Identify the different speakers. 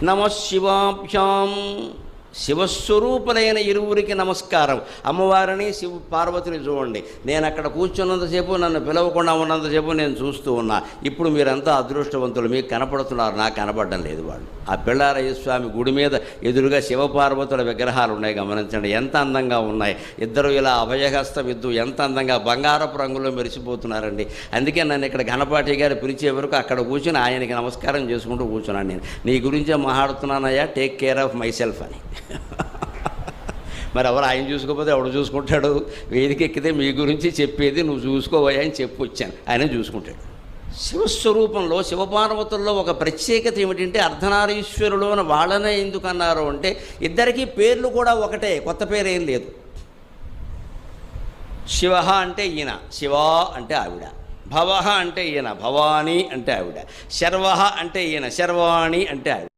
Speaker 1: నమః శివాభ్యాం. శివస్వరూపులైన ఇరువురికి నమస్కారం. అమ్మవారిని పార్వతిని చూడండి. నేను అక్కడ కూర్చున్నంతసేపు, నన్ను పిలవకుండా ఉన్నంతసేపు నేను చూస్తూ ఉన్నా. ఇప్పుడు మీరంతా అదృష్టవంతులు, మీకు కనపడుతున్నారు, నాకు కనపడడం లేదు. వాళ్ళు ఆ పిళ్ళారయ్య స్వామి గుడి మీద ఎదురుగా శివపార్వతుల విగ్రహాలు ఉన్నాయి, గమనించండి ఎంత అందంగా ఉన్నాయి. ఇద్దరు ఇలా అభయహస్తం ఇద్దు ఎంత అందంగా బంగారపు రంగులో మెరిసిపోతున్నారండి. అందుకే నన్ను ఇక్కడ ఘనపాటి గారు పిలిచే వరకు అక్కడ కూర్చుని ఆయనకి నమస్కారం చేసుకుంటూ కూర్చున్నాను. నేను నీ గురించే మాట్లాడుతున్నానయ్యా, take care of myself అని. మరి ఎవరు ఆయన చూసుకోకపోతే ఎవడు చూసుకుంటాడు? వేదిక ఎక్కితే మీ గురించి చెప్పేది నువ్వు చూసుకోవయ్యా అని చెప్పి వచ్చాను, ఆయన చూసుకుంటాడు. శివస్వరూపంలో శివపార్వతుల్లో ఒక ప్రత్యేకత ఏమిటంటే అర్ధనారీశ్వరులు అని వాళ్ళనే ఎందుకన్నారు అంటే ఇద్దరికీ పేర్లు కూడా ఒకటే, కొత్త పేరు ఏం లేదు. శివ అంటే ఈయన, శివ అంటే ఆవిడ. భవ అంటే ఈయన, భవానీ అంటే ఆవిడ. శర్వ అంటే ఈయన, శర్వాణి అంటే ఆవిడ.